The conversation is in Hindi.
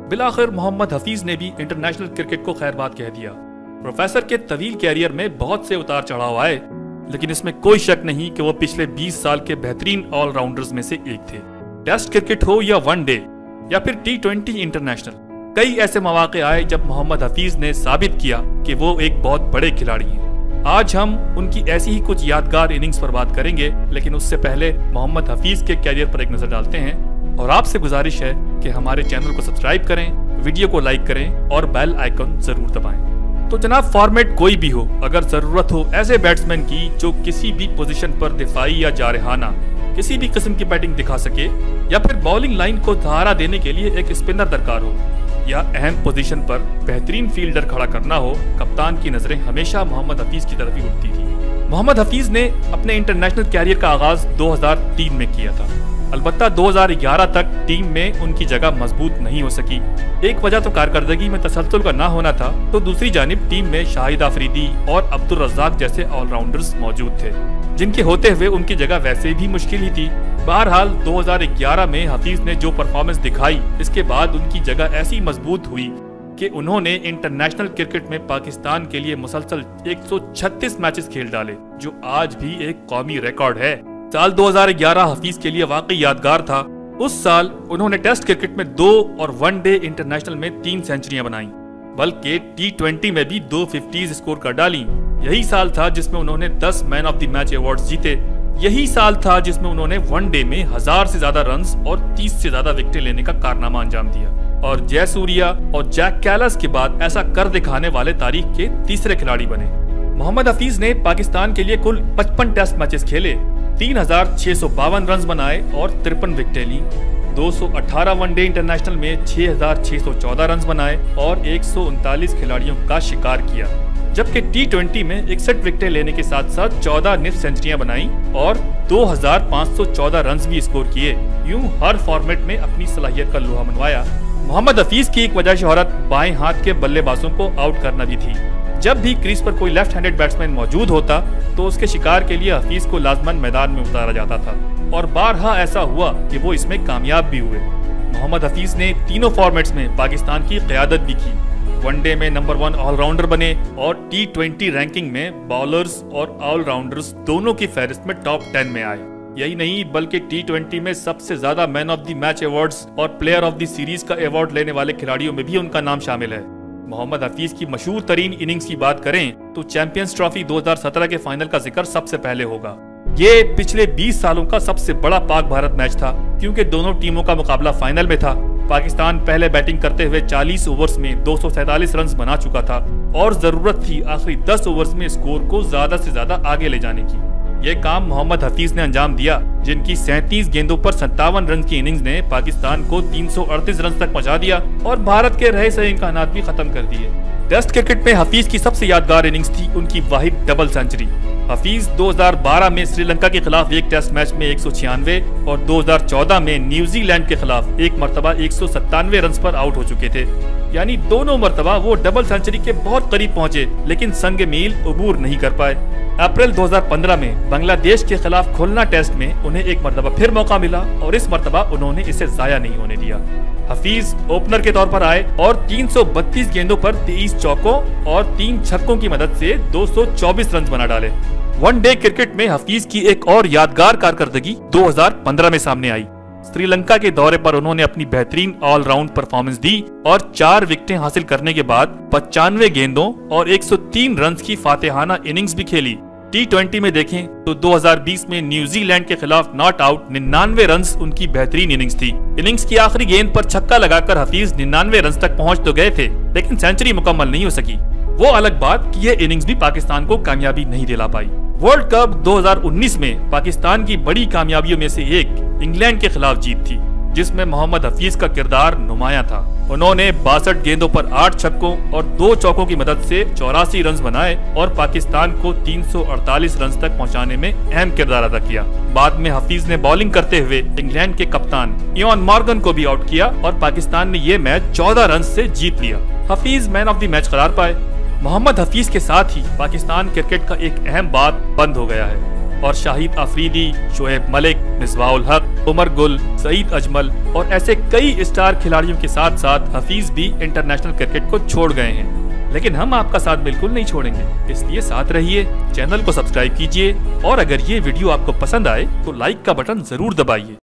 बिलाखिर मोहम्मद हफीज ने भी इंटरनेशनल क्रिकेट को खैरबाद कह दिया। प्रोफेसर के तवील कैरियर में बहुत से उतार चढ़ाव आए, लेकिन इसमें कोई शक नहीं कि वो पिछले 20 साल के बेहतरीन ऑलराउंडर्स में से एक थे। टेस्ट क्रिकेट हो या वनडे या फिर T20 इंटरनेशनल, कई ऐसे मौके आए जब मोहम्मद हफीज ने साबित किया कि वो एक बहुत बड़े खिलाड़ी हैं। आज हम उनकी ऐसी ही कुछ यादगार इनिंग्स पर बात करेंगे, लेकिन उससे पहले मोहम्मद हफीज के कैरियर पर एक नजर डालते हैं और आपसे गुजारिश है कि हमारे चैनल को सब्सक्राइब करें, वीडियो को लाइक करें और बेल आइकन जरूर दबाएं। तो जनाब, फॉर्मेट कोई भी हो, अगर जरूरत हो ऐसे बैट्समैन की जो किसी भी पोजीशन पर दिफाई या जारहाना किसी भी किस्म की बैटिंग दिखा सके, या फिर बॉलिंग लाइन को सहारा देने के लिए एक स्पिनर दरकार हो, या अहम पोजीशन पर बेहतरीन फील्डर खड़ा करना हो, कप्तान की नजरें हमेशा मोहम्मद हफीज की तरफ ही उठती थी। मोहम्मद हफीज ने अपने इंटरनेशनल कैरियर का आगाज 2003 में किया था। अलबत्ता 2011 तक टीम में उनकी जगह मजबूत नहीं हो सकी। एक वजह तो कारकर्दगी में तसलसल का ना होना था, तो दूसरी जानिब टीम में शाहिद आफरीदी और अब्दुल रज़ाक जैसे ऑलराउंडर्स मौजूद थे, जिनके होते हुए उनकी जगह वैसे भी मुश्किल ही थी। बहरहाल 2011 में हफीज ने जो परफॉर्मेंस दिखाई, इसके बाद उनकी जगह ऐसी मजबूत हुई कि उन्होंने इंटरनेशनल क्रिकेट में पाकिस्तान के लिए मुसलसल 136 मैचेस खेल डाले, जो आज भी एक कौमी रिकॉर्ड है। साल 2011 हफीज के लिए वाकई यादगार था। उस साल उन्होंने टेस्ट क्रिकेट में 2 और वनडे इंटरनेशनल में 3 सेंचुरियां बनाई, बल्कि T20 में भी 2 50s स्कोर कर डाली। यही साल था जिसमें उन्होंने 10 man of the match awards जीते। यही साल था जिसमें उन्होंने वनडे में 1000 से ज्यादा रन्स और 30 से ज्यादा विकेटें लेने का कारनामा अंजाम दिया, और जयसूर्या और जैक कैलस के बाद ऐसा कर दिखाने वाले तारीख के तीसरे खिलाड़ी बने। मोहम्मद हफीज ने पाकिस्तान के लिए कुल 55 टेस्ट मैचेस खेले, 3652 रन बनाए और 53 विकेटें ली। 218 वनडे इंटरनेशनल में 6614 रन बनाए और 139 खिलाड़ियों का शिकार किया, जबकि T20 में 61 विकेटें लेने के साथ साथ 14 निफ्ट सेंचुरियां बनाई और 2514 रन भी स्कोर किए। यूं हर फॉर्मेट में अपनी सलाहियत का लोहा मनवाया। मोहम्मद हफीज की एक वजह शोहरत बाएं हाथ के बल्लेबाजों को आउट करना भी थी। जब भी क्रीज पर कोई लेफ्ट हैंडेड बैट्समैन मौजूद होता तो उसके शिकार के लिए हफीज को लाजमन मैदान में उतारा जाता था, और बारहा ऐसा हुआ कि वो इसमें कामयाब भी हुए। मोहम्मद हफीज ने तीनों फॉर्मेट्स में पाकिस्तान की क़यादत भी की। वनडे में नंबर 1 ऑलराउंडर बने और T20 रैंकिंग में बॉलर्स और ऑलराउंडर्स दोनों की फहरिस्त में टॉप 10 में आए। यही नहीं, बल्कि T20 में सबसे ज्यादा man of the match awards और प्लेयर ऑफ द सीरीज का अवार्ड लेने वाले खिलाड़ियों में भी उनका नाम शामिल है। मोहम्मद हफीज की मशहूर तरीन इनिंग्स की बात करें तो चैंपियंस ट्रॉफी 2017 के फाइनल का जिक्र सबसे पहले होगा। ये पिछले 20 सालों का सबसे बड़ा पाक भारत मैच था, क्योंकि दोनों टीमों का मुकाबला फाइनल में था। पाकिस्तान पहले बैटिंग करते हुए 40 ओवर्स में 247 रन बना चुका था और जरूरत थी आखिरी 10 ओवर्स में स्कोर को ज्यादा से ज्यादा आगे ले जाने की। ये काम मोहम्मद हफीज ने अंजाम दिया, जिनकी 37 गेंदों पर 57 रन की इनिंग्स ने पाकिस्तान को 338 रन तक पहुंचा दिया और भारत के रहे सही इम्कानात भी खत्म कर दिए। टेस्ट क्रिकेट में हफीज की सबसे यादगार इनिंग्स थी उनकी वाहिद डबल सेंचुरी। हफीज 2012 में श्रीलंका के खिलाफ एक टेस्ट मैच में 196 और 2014 में न्यूजीलैंड के खिलाफ एक मरतबा 197 रन पर आउट हो चुके थे। यानी दोनों मरतबा वो डबल सेंचुरी के बहुत करीब पहुंचे, लेकिन संग मील अबूर नहीं कर पाए। अप्रैल 2015 में बांग्लादेश के खिलाफ खुलना टेस्ट में उन्हें एक मरतबा फिर मौका मिला और इस मरतबा उन्होंने इसे जाया नहीं होने दिया। हफीज ओपनर के तौर पर आए और 332 गेंदों पर 23 चौकों और 3 छक्कों की मदद से 224 रन बना डाले। वनडे क्रिकेट में हफीज की एक और यादगार कारकर्दगी 2015 में सामने आई। श्रीलंका के दौरे पर उन्होंने अपनी बेहतरीन ऑलराउंड परफॉर्मेंस दी और 4 विकेटें हासिल करने के बाद 95 गेंदों और 103 रन की फातेहाना इनिंग्स भी खेली। T20 में देखें तो 2020 में न्यूजीलैंड के खिलाफ नॉट आउट 99 रन उनकी बेहतरीन इनिंग्स थी। इनिंग्स की आखिरी गेंद पर छक्का लगाकर हफीज 99 रन तक पहुंच तो गए थे, लेकिन सेंचुरी मुकम्मल नहीं हो सकी। वो अलग बात कि यह इनिंग्स भी पाकिस्तान को कामयाबी नहीं दिला पाई। वर्ल्ड कप 2019 में पाकिस्तान की बड़ी कामयाबियों में से एक इंग्लैंड के खिलाफ जीत थी, जिसमें मोहम्मद हफीज का किरदार नुमाया था। उन्होंने 62 गेंदों पर 8 छक्कों और 2 चौकों की मदद से 84 रन बनाए और पाकिस्तान को 348 रन तक पहुंचाने में अहम किरदार अदा किया। बाद में हफीज ने बॉलिंग करते हुए इंग्लैंड के कप्तान इयान मॉर्गन को भी आउट किया और पाकिस्तान ने ये मैच 14 रन से जीत लिया। Hafeez man of the match करार पाए। मोहम्मद हफीज के साथ ही पाकिस्तान क्रिकेट का एक अहम बात बंद हो गया है और शाहिद आफरीदी, शोएब मलिक, मिसबाह उल हक, उमर गुल, सईद अजमल और ऐसे कई स्टार खिलाड़ियों के साथ साथ हफीज भी इंटरनेशनल क्रिकेट को छोड़ गए हैं। लेकिन हम आपका साथ बिल्कुल नहीं छोड़ेंगे, इसलिए साथ रहिए, चैनल को सब्सक्राइब कीजिए और अगर ये वीडियो आपको पसंद आए तो लाइक का बटन जरूर दबाइए।